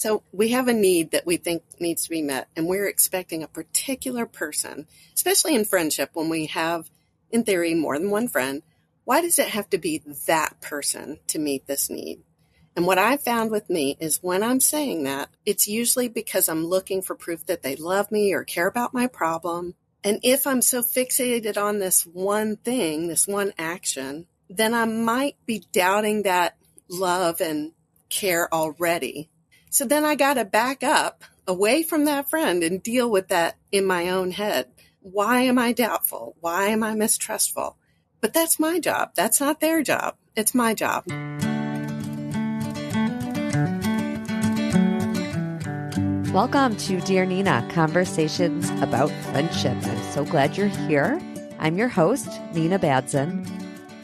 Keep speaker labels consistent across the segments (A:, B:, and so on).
A: So we have a need that we think needs to be met, and we're expecting a particular person, especially in friendship when we have, in theory, more than one friend. Why does it have to be that person to meet this need? And what I found with me is when I'm saying that, it's usually because I'm looking for proof that they love me or care about my problem. And if I'm so fixated on this one thing, this one action, then I might be doubting that love and care already. So then I got to back up away from that friend and deal with that in my own head. Why am I doubtful? Why am I mistrustful? But that's my job. That's not their job. It's my job.
B: Welcome to Dear Nina, Conversations About Friendship. I'm so glad you're here. I'm your host, Nina Badson.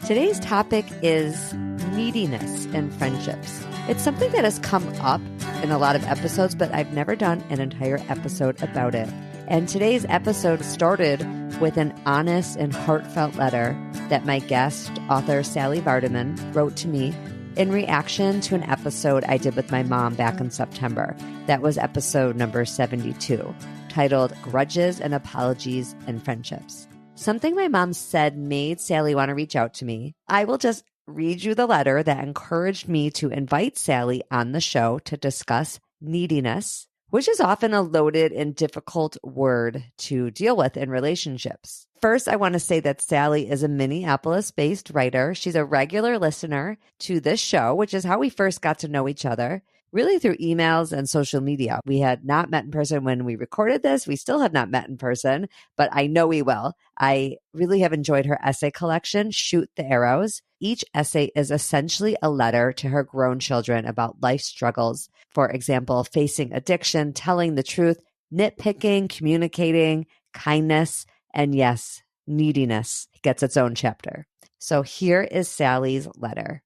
B: Today's topic is neediness in friendships. It's something that has come up in a lot of episodes, but I've never done an entire episode about it. And today's episode started with an honest and heartfelt letter that my guest, author Sally Vardaman, wrote to me in reaction to an episode I did with my mom back in September. That was episode number 72, titled Grudges and Apologies in Friendships. Something my mom said made Sally want to reach out to me. I will just read you the letter that encouraged me to invite Sally on the show to discuss neediness, which is often a loaded and difficult word to deal with in relationships. First, I want to say that Sally is a Minneapolis-based writer. She's a regular listener to this show, which is how we first got to know each other, really through emails and social media. We had not met in person when we recorded this. We still have not met in person, but I know we will. I really have enjoyed her essay collection, Shoot the Arrows. Each essay is essentially a letter to her grown children about life struggles. For example, facing addiction, telling the truth, nitpicking, communicating, kindness, and yes, neediness gets its own chapter. So here is Sally's letter.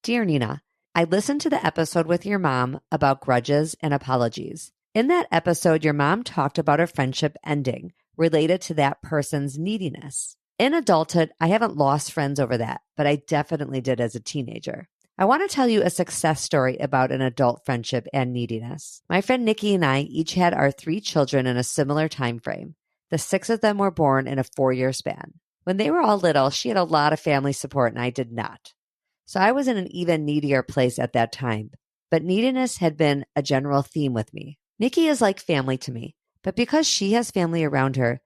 B: Dear Nina, I listened to the episode with your mom about grudges and apologies. In that episode, your mom talked about a friendship ending related to that person's neediness. In adulthood, I haven't lost friends over that, but I definitely did as a teenager. I want to tell you a success story about an adult friendship and neediness. My friend Nikki and I each had our 3 children in a similar time frame. The 6 of them were born in a 4-year span. When they were all little, she had a lot of family support and I did not. So I was in an even needier place at that time, but neediness had been a general theme with me. Nikki is like family to me, but because she has family around her,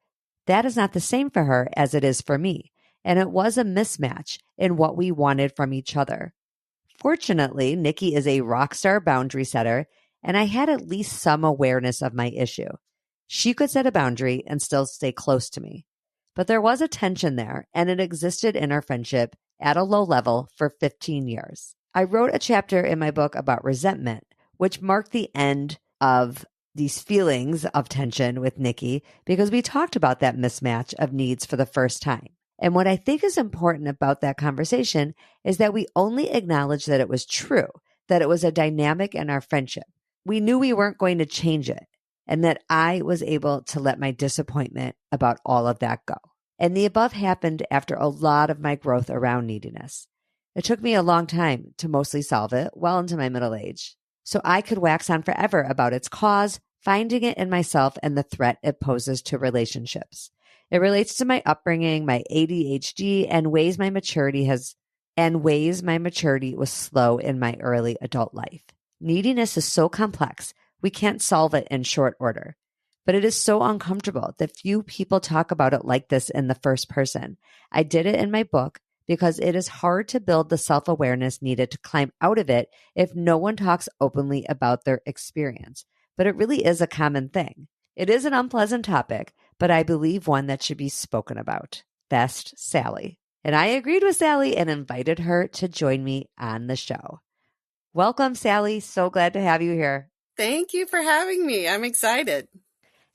B: that is not the same for her as it is for me, and it was a mismatch in what we wanted from each other. Fortunately, Nikki is a rock star boundary setter, and I had at least some awareness of my issue. She could set a boundary and still stay close to me. But there was a tension there, and it existed in our friendship at a low level for 15 years. I wrote a chapter in my book about resentment, which marked the end of these feelings of tension with Nikki because we talked about that mismatch of needs for the first time. And what I think is important about that conversation is that we only acknowledged that it was true, that it was a dynamic in our friendship. We knew we weren't going to change it, and that I was able to let my disappointment about all of that go. And the above happened after a lot of my growth around neediness. It took me a long time to mostly solve it, well into my middle age. So I could wax on forever about its cause, finding it in myself, and the threat it poses to relationships. It relates to my upbringing, my ADHD, and ways my maturity was slow in my early adult life. Neediness is so complex, we can't solve it in short order. But it is so uncomfortable that few people talk about it like this in the first person. I did it in my book because it is hard to build the self-awareness needed to climb out of it if no one talks openly about their experience. But it really is a common thing. It is an unpleasant topic, but I believe one that should be spoken about. Best, Sally. And I agreed with Sally and invited her to join me on the show. Welcome, Sally. So glad to have you here.
A: Thank you for having me. I'm excited.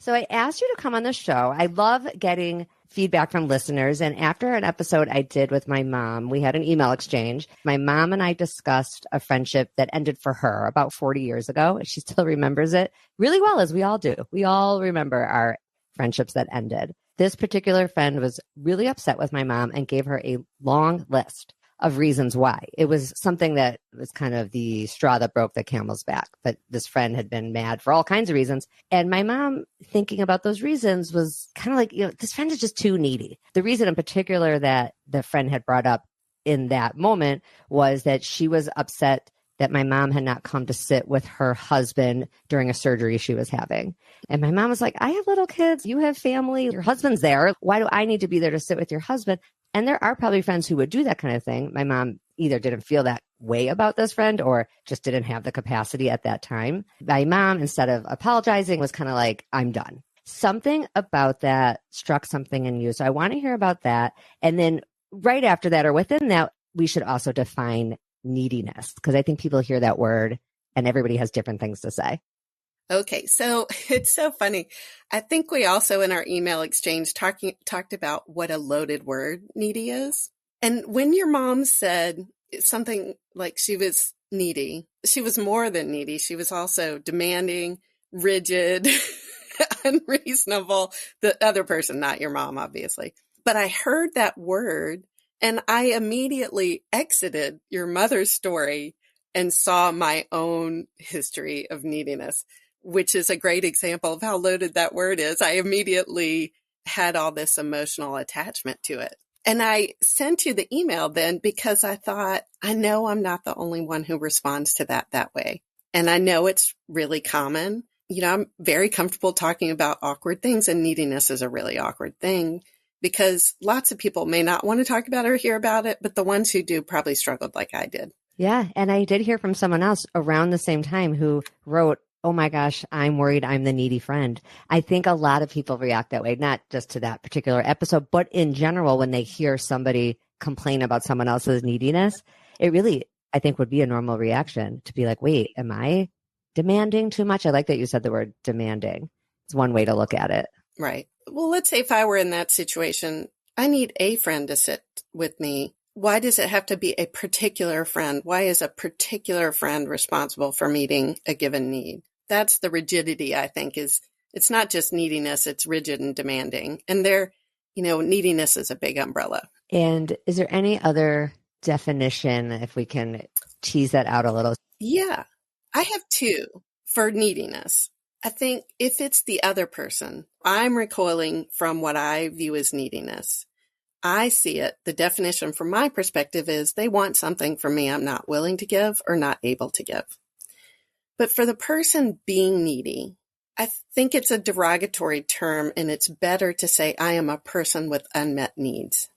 B: So I asked you to come on the show. I love getting feedback from listeners. And after an episode I did with my mom, we had an email exchange. My mom and I discussed a friendship that ended for her about 40 years ago. She still remembers it really well, as we all do. We all remember our friendships that ended. This particular friend was really upset with my mom and gave her a long list of reasons why. It was something that was kind of the straw that broke the camel's back. But this friend had been mad for all kinds of reasons. And my mom, thinking about those reasons, was kind of like, this friend is just too needy. The reason in particular that the friend had brought up in that moment was that she was upset that my mom had not come to sit with her husband during a surgery she was having. And my mom was like, I have little kids, you have family, your husband's there. Why do I need to be there to sit with your husband? And there are probably friends who would do that kind of thing. My mom either didn't feel that way about this friend or just didn't have the capacity at that time. My mom, instead of apologizing, was kind of like, I'm done. Something about that struck something in you. So I want to hear about that. And then right after that, or within that, we should also define neediness, because I think people hear that word and everybody has different things to say.
A: Okay, so it's so funny. I think we also in our email exchange talked about what a loaded word needy is. And when your mom said something like she was needy, she was more than needy. She was also demanding, rigid, unreasonable. The other person, not your mom, obviously. But I heard that word and I immediately exited your mother's story and saw my own history of neediness, which is a great example of how loaded that word is. I immediately had all this emotional attachment to it. And I sent you the email then because I thought, I know I'm not the only one who responds to that way. And I know it's really common. I'm very comfortable talking about awkward things, and neediness is a really awkward thing because lots of people may not want to talk about it or hear about it, but the ones who do probably struggled like I did.
B: Yeah. And I did hear from someone else around the same time who wrote, oh my gosh, I'm worried I'm the needy friend. I think a lot of people react that way, not just to that particular episode, but in general, when they hear somebody complain about someone else's neediness, it really, I think, would be a normal reaction to be like, wait, am I demanding too much? I like that you said the word demanding. It's one way to look at it.
A: Right. Well, let's say if I were in that situation, I need a friend to sit with me. Why does it have to be a particular friend? Why is a particular friend responsible for meeting a given need? That's the rigidity, I think, it's not just neediness, it's rigid and demanding. And neediness is a big umbrella.
B: And is there any other definition, if we can tease that out a little?
A: Yeah, I have two for neediness. I think if it's the other person, I'm recoiling from what I view as neediness. I see it. The definition from my perspective is they want something from me I'm not willing to give or not able to give. But for the person being needy, I think it's a derogatory term, and it's better to say I am a person with unmet needs.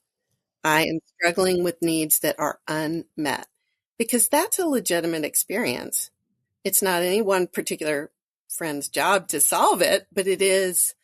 A: I am struggling with needs that are unmet, because that's a legitimate experience. It's not any one particular friend's job to solve it, but it is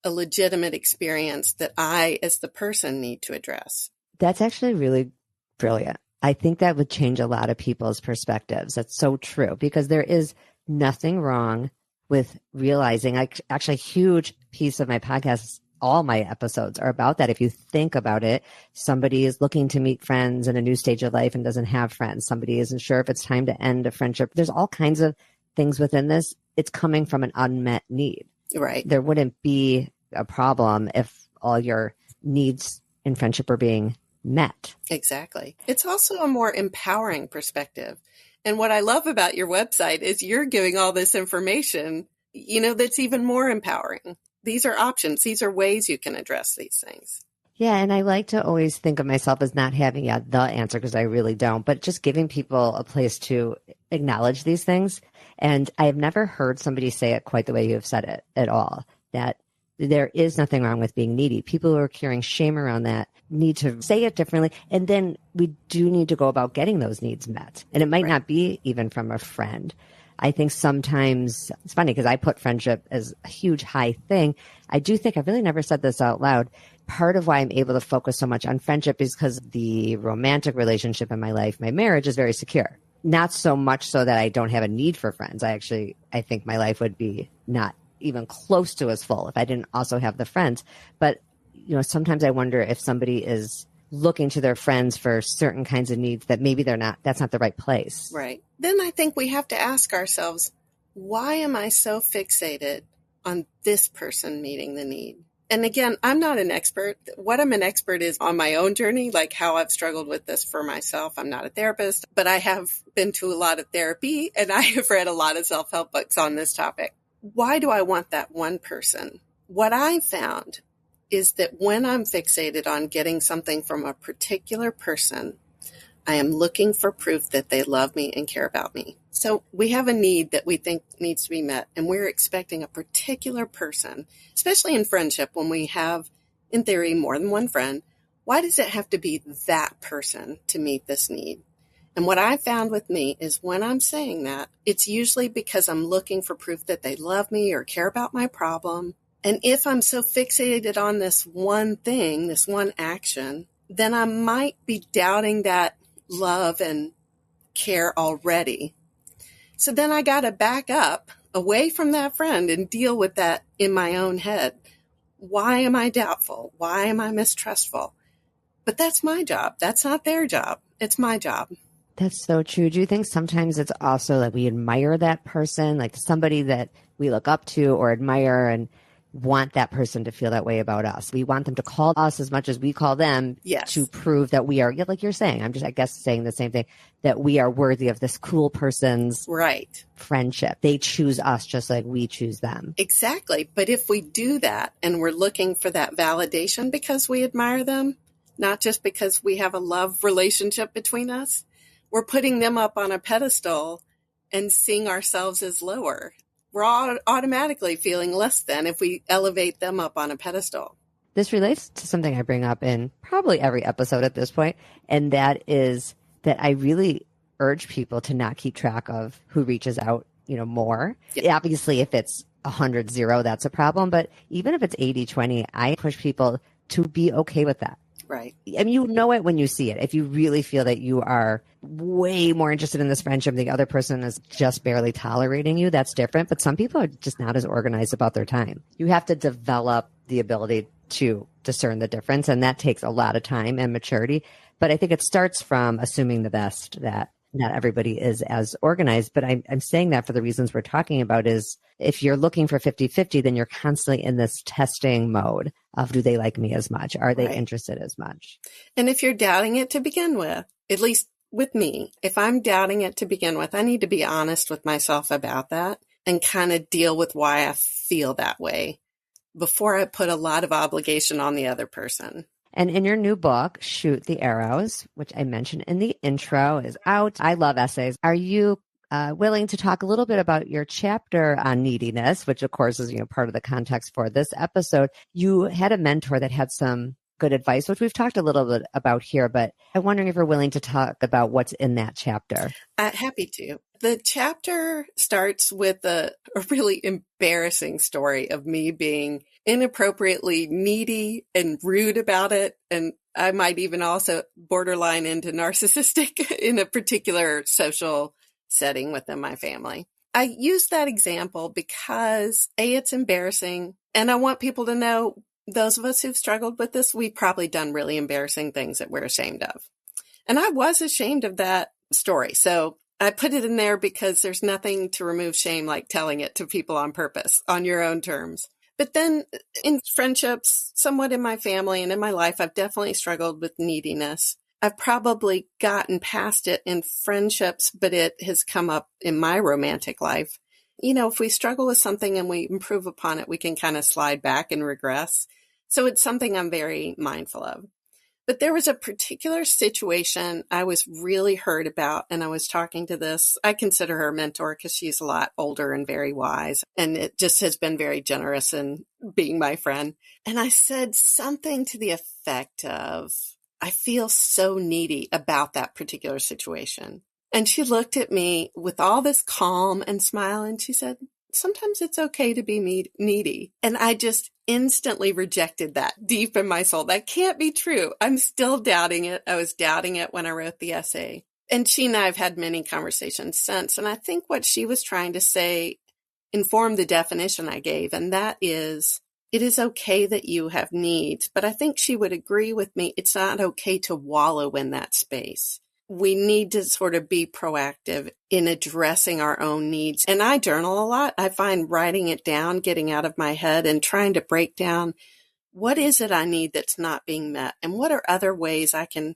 A: a legitimate experience that I, as the person, need to address.
B: That's actually really brilliant. I think that would change a lot of people's perspectives. That's so true, because there is nothing wrong with realizing, actually a huge piece of my podcast, all my episodes are about that. If you think about it, somebody is looking to meet friends in a new stage of life and doesn't have friends. Somebody isn't sure if it's time to end a friendship. There's all kinds of things within this. It's coming from an unmet need.
A: Right.
B: There wouldn't be a problem if all your needs in friendship are being met.
A: Exactly. It's also a more empowering perspective. And what I love about your website is you're giving all this information, that's even more empowering. These are options. These are ways you can address these things.
B: Yeah. And I like to always think of myself as not having the answer, because I really don't, but just giving people a place to acknowledge these things. And I have never heard somebody say it quite the way you have said it at all, that there is nothing wrong with being needy. People who are carrying shame around that need to say it differently. And then we do need to go about getting those needs met. And it might not be even from a friend. I think sometimes it's funny because I put friendship as a huge high thing. I do think I've really never said this out loud. Part of why I'm able to focus so much on friendship is because the romantic relationship in my life, my marriage, is very secure. Not so much so that I don't have a need for friends. I think my life would be not even close to as full if I didn't also have the friends. But, sometimes I wonder if somebody is looking to their friends for certain kinds of needs that maybe that's not the right place.
A: Right. Then I think we have to ask ourselves, why am I so fixated on this person meeting the need? And again, I'm not an expert. What I'm an expert is on my own journey, like how I've struggled with this for myself. I'm not a therapist, but I have been to a lot of therapy and I have read a lot of self-help books on this topic. Why do I want that one person? What I found is that when I'm fixated on getting something from a particular person, I am looking for proof that they love me and care about me. So we have a need that we think needs to be met, and we're expecting a particular person, especially in friendship when we have, in theory, more than one friend. Why does it have to be that person to meet this need? And what I found with me is when I'm saying that, it's usually because I'm looking for proof that they love me or care about my problem. And if I'm so fixated on this one thing, this one action, then I might be doubting that love and care already. So then I got to back up away from that friend and deal with that in my own head. Why am I doubtful? Why am I mistrustful? But that's my job. That's not their job. It's my job.
B: That's so true. Do you think sometimes it's also like we admire that person, like somebody that we look up to or admire and want that person to feel that way about us? We want them to call us as much as we call them.
A: Yes.
B: To prove that we are, like you're saying, I'm just, I guess, saying the same thing, that we are worthy of this cool person's
A: right
B: friendship. They choose us just like we choose them.
A: Exactly. But if we do that and we're looking for that validation because we admire them, not just because we have a love relationship between us, we're putting them up on a pedestal and seeing ourselves as lower. We're all automatically feeling less than if we elevate them up on a pedestal.
B: This relates to something I bring up in probably every episode at this point, and that is that I really urge people to not keep track of who reaches out, more. Yeah. Obviously, if it's 100-0, that's a problem. But even if it's 80-20, I push people to be okay with that.
A: Right.
B: I mean, you know it when you see it. If you really feel that you are way more interested in this friendship, the other person is just barely tolerating you, that's different. But some people are just not as organized about their time. You have to develop the ability to discern the difference, and that takes a lot of time and maturity. But I think it starts from assuming the best, that not everybody is as organized. But I'm saying that for the reasons we're talking about is if you're looking for 50-50, then you're constantly in this testing mode of, do they like me as much? Are they interested as much?
A: And if you're doubting it to begin with, at least with me, if I'm doubting it to begin with, I need to be honest with myself about that and kind of deal with why I feel that way before I put a lot of obligation on the other person.
B: And in your new book, Shoot the Arrows, which I mentioned in the intro, is out. I love essays. Are you willing to talk a little bit about your chapter on neediness, which of course is part of the context for this episode? You had a mentor that had some good advice, which we've talked a little bit about here, but I'm wondering if you're willing to talk about what's in that chapter.
A: Happy to. The chapter starts with a really embarrassing story of me being inappropriately needy and rude about it. And I might even also borderline into narcissistic in a particular social setting within my family. I use that example because A, it's embarrassing. And I want people to know, those of us who've struggled with this, we've probably done really embarrassing things that we're ashamed of. And I was ashamed of that story. So I put it in there because there's nothing to remove shame like telling it to people on purpose, on your own terms. But then in friendships, somewhat in my family and in my life, I've definitely struggled with neediness. I've probably gotten past it in friendships, but it has come up in my romantic life. If we struggle with something and we improve upon it, we can kind of slide back and regress. So it's something I'm very mindful of. But there was a particular situation I was really hurt about, and I was talking to this. I consider her a mentor because she's a lot older and very wise, and it just has been very generous in being my friend. And I said something to the effect of, I feel so needy about that particular situation. And she looked at me with all this calm and smile, and she said, sometimes it's okay to be needy. And I just instantly rejected that deep in my soul. That can't be true. I'm still doubting it. I was doubting it when I wrote the essay. And she and I have had many conversations since. And I think what she was trying to say informed the definition I gave. And that is, it is okay that you have needs. But I think she would agree with me. It's not okay to wallow in that space. We need to sort of be proactive in addressing our own needs. And I journal a lot. I find writing it down, getting out of my head and trying to break down what is it I need that's not being met? And what are other ways I can,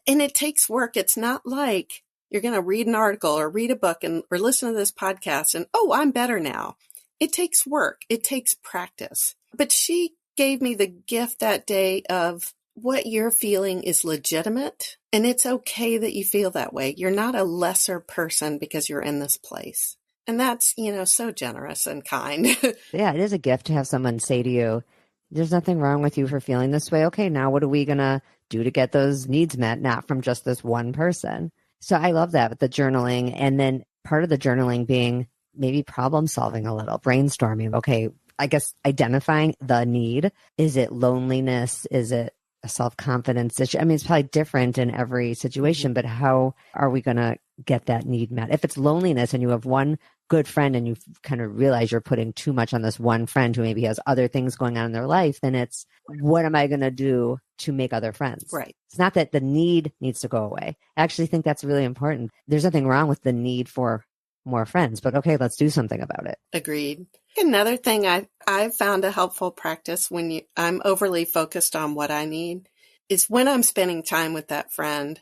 A: and it takes work. It's not like you're going to read an article or read a book or listen to this podcast and, oh, I'm better now. It takes work. It takes practice. But she gave me the gift that day of what you're feeling is legitimate, and it's okay that you feel that way. You're not a lesser person because you're in this place. And that's, so generous and kind.
B: Yeah, it is a gift to have someone say to you, there's nothing wrong with you for feeling this way. Okay, now what are we going to do to get those needs met, not from just this one person? So I love that with the journaling. And then part of the journaling being maybe problem solving a little, brainstorming. Okay, I guess identifying the need. Is it loneliness? Is it a self-confidence issue? I mean, it's probably different in every situation, but how are we going to get that need met? If it's loneliness and you have one good friend and you kind of realize you're putting too much on this one friend who maybe has other things going on in their life, then it's, what am I going to do to make other friends?
A: Right.
B: It's not that the need needs to go away. I actually think that's really important. There's nothing wrong with the need for more friends, but okay, let's do something about it.
A: Agreed. Another thing I've found a helpful practice when I'm overly focused on what I need is when I'm spending time with that friend,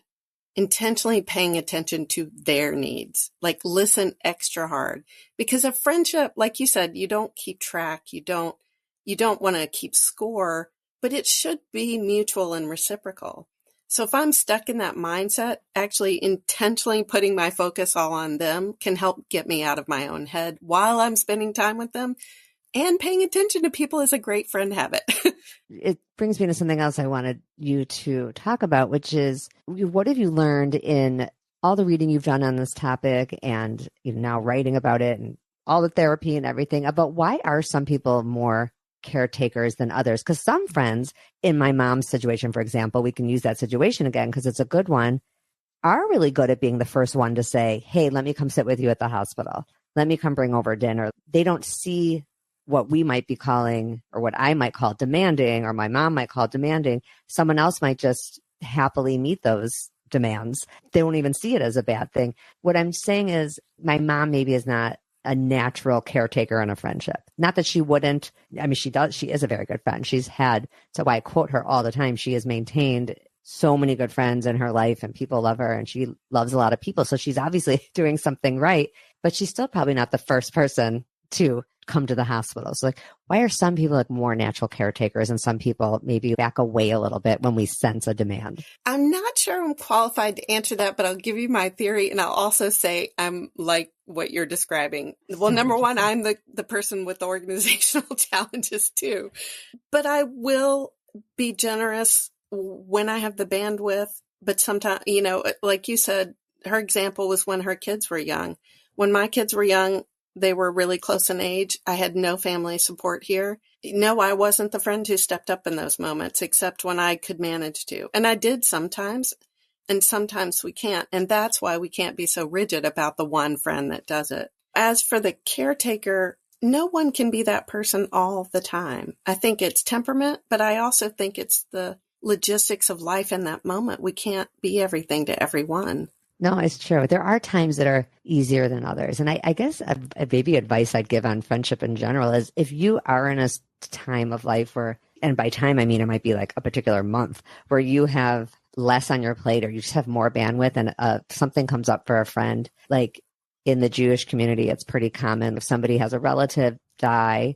A: intentionally paying attention to their needs, like listen extra hard, because a friendship, like you said, you don't keep track. You don't want to keep score, but it should be mutual and reciprocal. So if I'm stuck in that mindset, actually intentionally putting my focus all on them can help get me out of my own head while I'm spending time with them. And paying attention to people is a great friend habit.
B: It brings me to something else I wanted you to talk about, which is, what have you learned in all the reading you've done on this topic and now writing about it and all the therapy and everything, about why are some people more caretakers than others? Because some friends, in my mom's situation, for example, we can use that situation again because it's a good one, are really good at being the first one to say, hey, let me come sit with you at the hospital. Let me come bring over dinner. They don't see what we might be calling, or what I might call demanding, or my mom might call demanding. Someone else might just happily meet those demands. They don't even see it as a bad thing. What I'm saying is my mom maybe is not a natural caretaker in a friendship. Not that she wouldn't. I mean, she does. She is a very good friend. So I quote her all the time. She has maintained so many good friends in her life and people love her and she loves a lot of people. So she's obviously doing something right, but she's still probably not the first person to come to the hospital. So why are some people more natural caretakers and some people maybe back away a little bit when we sense a demand?
A: I'm not sure I'm qualified to answer that, but I'll give you my theory. And I'll also say I'm like what you're describing. Well, number one, I'm the person with the organizational challenges too, but I will be generous when I have the bandwidth. But sometimes, like you said, her example was when her kids were young. When my kids were young, they were really close in age. I had no family support here. No, I wasn't the friend who stepped up in those moments, except when I could manage to. And I did sometimes, and sometimes we can't. And that's why we can't be so rigid about the one friend that does it. As for the caretaker, no one can be that person all the time. I think it's temperament, but I also think it's the logistics of life in that moment. We can't be everything to everyone.
B: No, it's true. There are times that are easier than others. And I guess a maybe advice I'd give on friendship in general is if you are in a time of life where, and by time, I mean, it might be like a particular month where you have less on your plate or you just have more bandwidth and something comes up for a friend, like in the Jewish community, it's pretty common. If somebody has a relative die,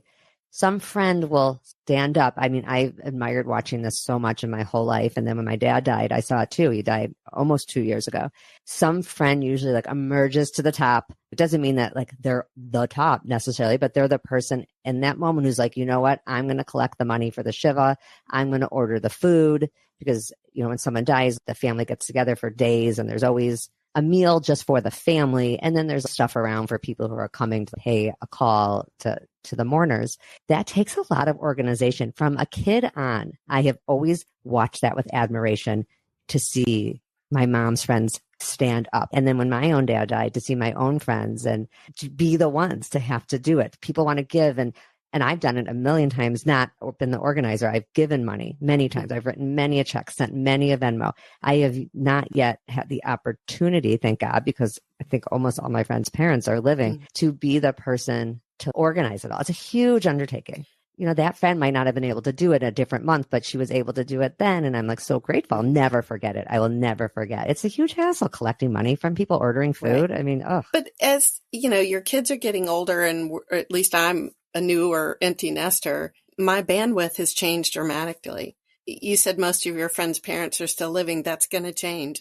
B: some friend will stand up. I mean, I admired watching this so much in my whole life. And then when my dad died, I saw it too. He died almost 2 years ago. Some friend usually emerges to the top. It doesn't mean that they're the top necessarily, but they're the person in that moment who's like, you know what? I'm going to collect the money for the Shiva. I'm going to order the food because, when someone dies, the family gets together for days and there's always a meal just for the family. And then there's stuff around for people who are coming to pay a call to the mourners. That takes a lot of organization. From a kid on, I have always watched that with admiration to see my mom's friends stand up. And then when my own dad died, to see my own friends and to be the ones to have to do it. People want to give. And I've done it a million times, not been the organizer. I've given money many times. I've written many a check, sent many a Venmo. I have not yet had the opportunity, thank God, because I think almost all my friends' parents are living, to be the person to organize it all. It's a huge undertaking. that friend might not have been able to do it a different month, but she was able to do it then. And I'm like so grateful. I'll never forget it. I will never forget. It's a huge hassle collecting money from people ordering food.
A: Right.
B: I mean, oh.
A: But as your kids are getting older, and or at least I'm a new or empty nester, my bandwidth has changed dramatically. You said most of your friends' parents are still living. That's going to change.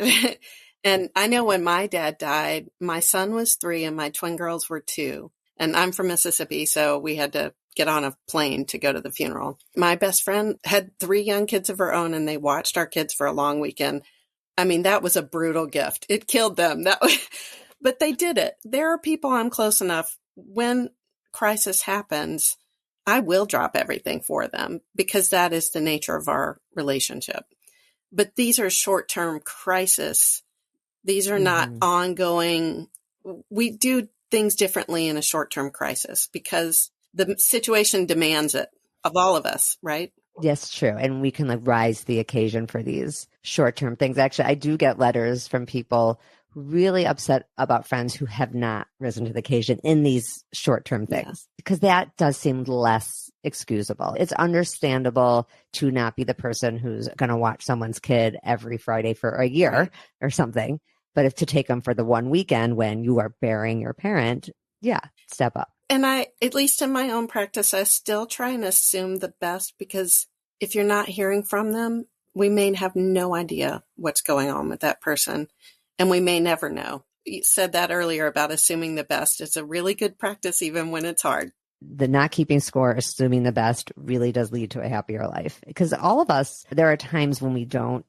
A: And I know when my dad died, my son was 3 and my twin girls were 2. And I'm from Mississippi, so we had to get on a plane to go to the funeral. My best friend had 3 young kids of her own, and they watched our kids for a long weekend. I mean, that was a brutal gift. It killed them. But they did it. There are people I'm close enough. When crisis happens, I will drop everything for them because that is the nature of our relationship. But these are short-term crises. These are not ongoing. We do things differently in a short-term crisis because the situation demands it of all of us, right?
B: Yes, true. And we can rise to the occasion for these short-term things. Actually, I do get letters from people really upset about friends who have not risen to the occasion in these short-term things, because that does seem less excusable. It's understandable to not be the person who's going to watch someone's kid every Friday for a year or something. But if to take them for the one weekend when you are burying your parent, step up.
A: And I, at least in my own practice, I still try and assume the best because if you're not hearing from them, we may have no idea what's going on with that person. And we may never know. You said that earlier about assuming the best. It's a really good practice, even when it's hard.
B: The not keeping score, assuming the best really does lead to a happier life. Because all of us, there are times when we don't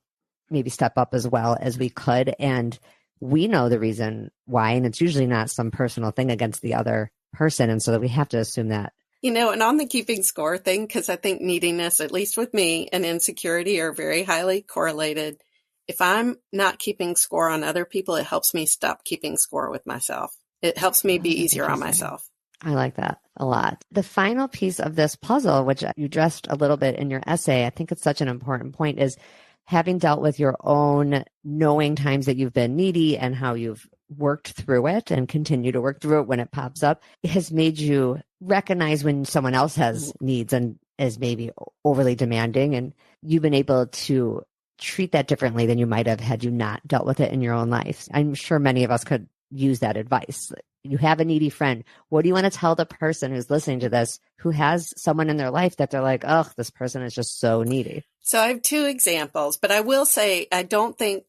B: maybe step up as well as we could. And we know the reason why. And it's usually not some personal thing against the other person. And so that we have to assume that.
A: And on the keeping score thing, because I think neediness, at least with me, and insecurity are very highly correlated. If I'm not keeping score on other people, it helps me stop keeping score with myself. It helps me be easier on myself.
B: I like that a lot. The final piece of this puzzle, which you addressed a little bit in your essay, I think it's such an important point, is having dealt with your own knowing times that you've been needy and how you've worked through it and continue to work through it when it pops up, it has made you recognize when someone else has needs and is maybe overly demanding, and you've been able to treat that differently than you might have had you not dealt with it in your own life. I'm sure many of us could use that advice. You have a needy friend. What do you want to tell the person who's listening to this who has someone in their life that they're like, oh, this person is just so needy?
A: So I have 2 examples, but I will say I don't think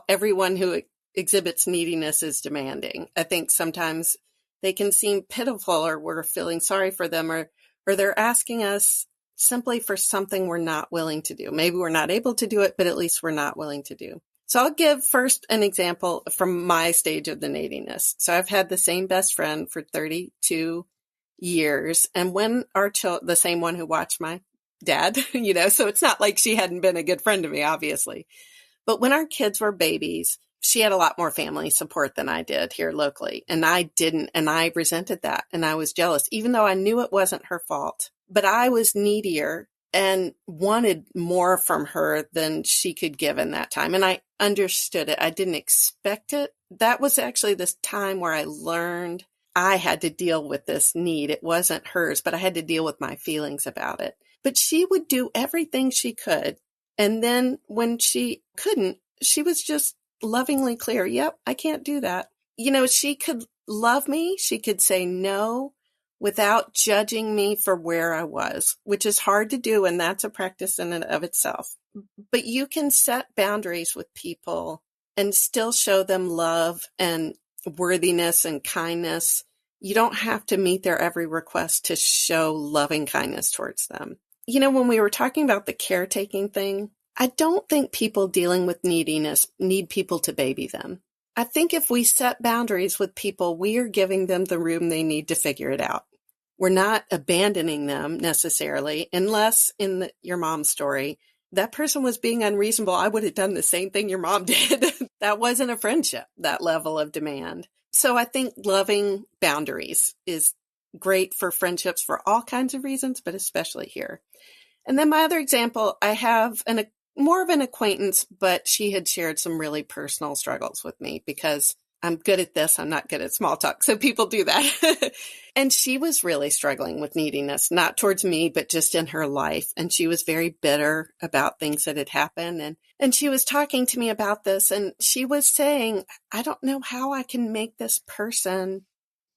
A: everyone who exhibits neediness is demanding. I think sometimes they can seem pitiful, or we're feeling sorry for them, or they're asking us simply for something we're not willing to do. Maybe we're not able to do it, but at least we're not willing to do. So I'll give first an example from my stage of the neediness. So I've had the same best friend for 32 years. And when the same one who watched my dad, so it's not like she hadn't been a good friend to me, obviously. But when our kids were babies, she had a lot more family support than I did here locally. And I didn't. And I resented that. And I was jealous, even though I knew it wasn't her fault. But I was needier and wanted more from her than she could give in that time. And I understood it. I didn't expect it. That was actually this time where I learned I had to deal with this need. It wasn't hers, but I had to deal with my feelings about it. But she would do everything she could. And then when she couldn't, she was just lovingly clear. Yep, I can't do that. She could love me. She could say no without judging me for where I was, which is hard to do. And that's a practice in and of itself. But you can set boundaries with people and still show them love and worthiness and kindness. You don't have to meet their every request to show loving kindness towards them. When we were talking about the caretaking thing, I don't think people dealing with neediness need people to baby them. I think if we set boundaries with people, we are giving them the room they need to figure it out. We're not abandoning them necessarily, unless in your mom's story, that person was being unreasonable. I would have done the same thing your mom did. That wasn't a friendship, that level of demand. So I think loving boundaries is great for friendships for all kinds of reasons, but especially here. And then my other example, I have more of an acquaintance, but she had shared some really personal struggles with me because I'm good at this. I'm not good at small talk. So people do that. And she was really struggling with neediness, not towards me, but just in her life. And she was very bitter about things that had happened. And she was talking to me about this, and she was saying, I don't know how I can make this person.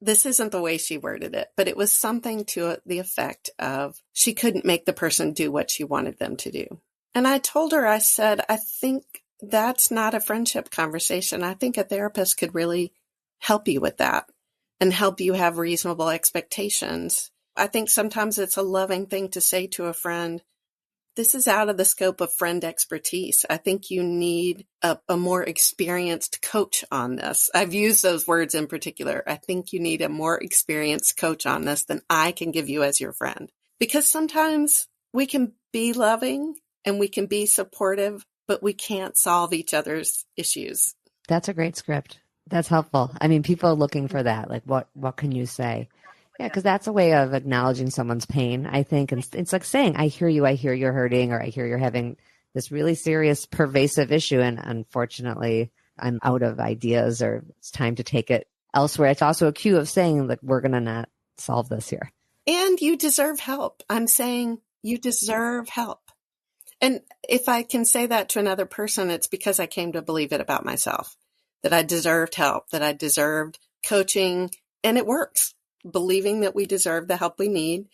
A: This isn't the way she worded it, but it was something to the effect of she couldn't make the person do what she wanted them to do. And I told her, I said, I think that's not a friendship conversation. I think a therapist could really help you with that and help you have reasonable expectations. I think sometimes it's a loving thing to say to a friend, this is out of the scope of friend expertise. I think you need a more experienced coach on this. I've used those words in particular. I think you need a more experienced coach on this than I can give you as your friend. Because sometimes we can be loving and we can be supportive, but we can't solve each other's issues.
B: That's a great script. That's helpful. I mean, people are looking for that. Like, what can you say? Yeah, because that's a way of acknowledging someone's pain, I think. And it's like saying, I hear you're hurting, or I hear you're having this really serious, pervasive issue. And unfortunately, I'm out of ideas, or it's time to take it elsewhere. It's also a cue of saying, like, we're going to not solve this here.
A: And you deserve help. I'm saying you deserve help. And if I can say that to another person, it's because I came to believe it about myself, that I deserved help, that I deserved coaching, and it works. Believing that we deserve the help we need,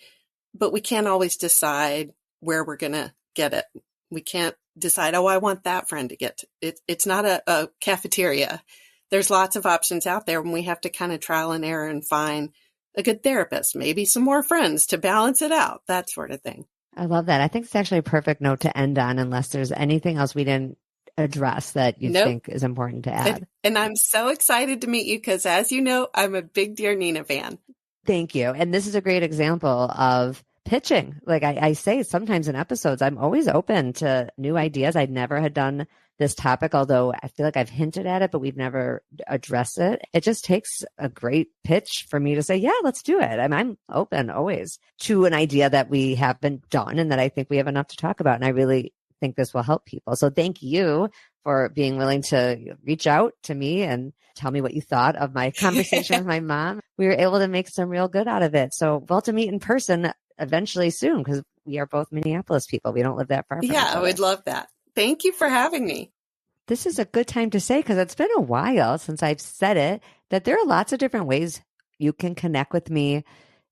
A: but we can't always decide where we're going to get it. We can't decide, oh, I want that friend to get it. It's not a cafeteria. There's lots of options out there, and we have to kind of trial and error and find a good therapist, maybe some more friends to balance it out, that sort of thing.
B: I love that. I think it's actually a perfect note to end on, unless there's anything else we didn't address that you think is important to add.
A: And I'm so excited to meet you because, as you know, I'm a big Dear Nina fan.
B: Thank you. And this is a great example of pitching. Like I say sometimes in episodes, I'm always open to new ideas. I never had done this topic, although I feel like I've hinted at it, but we've never addressed it. It just takes a great pitch for me to say, yeah, let's do it. I'm open always to an idea that we haven't done and that I think we have enough to talk about. And I really think this will help people. So thank you for being willing to reach out to me and tell me what you thought of my conversation with my mom. We were able to make some real good out of it. So we'll have to meet in person eventually soon, because we are both Minneapolis people. We don't live that far from each other.
A: I would love that. Thank you for having me.
B: This is a good time to say, because it's been a while since I've said it, that there are lots of different ways you can connect with me.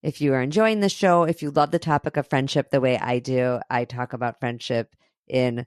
B: If you are enjoying the show, if you love the topic of friendship the way I do, I talk about friendship in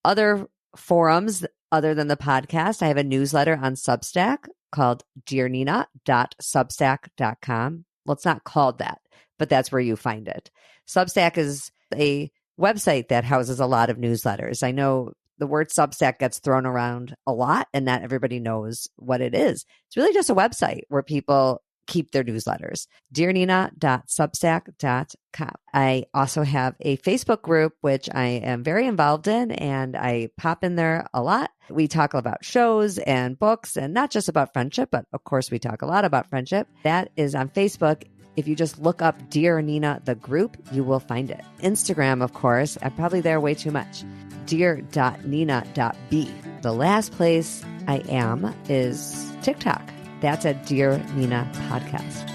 B: other forums other than the podcast. I have a newsletter on Substack called dearnina.substack.com. Well, it's not called that, but that's where you find it. Substack is a website that houses a lot of newsletters. I know the word Substack gets thrown around a lot, and not everybody knows what it is. It's really just a website where people keep their newsletters. dearnina.substack.com. I also have a Facebook group, which I am very involved in, and I pop in there a lot. We talk about shows and books, and not just about friendship, but of course we talk a lot about friendship. That is on Facebook. If you just look up Dear Nina, the group, you will find it. Instagram, of course, I'm probably there way too much. Dear.nina.b. The last place I am is TikTok. That's at Dear Nina Podcast.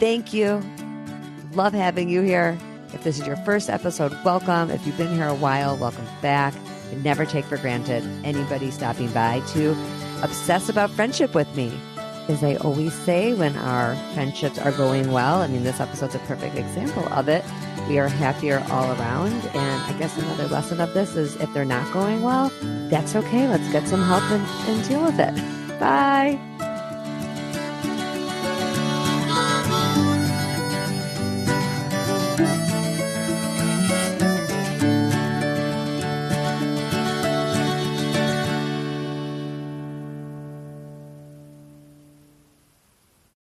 B: Thank you. Love having you here. If this is your first episode, welcome. If you've been here a while, welcome back. I never take for granted anybody stopping by to obsess about friendship with me. As I always say, when our friendships are going well, I mean, this episode's a perfect example of it. We are happier all around. And I guess another lesson of this is if they're not going well, that's okay. Let's get some help and deal with it. Bye.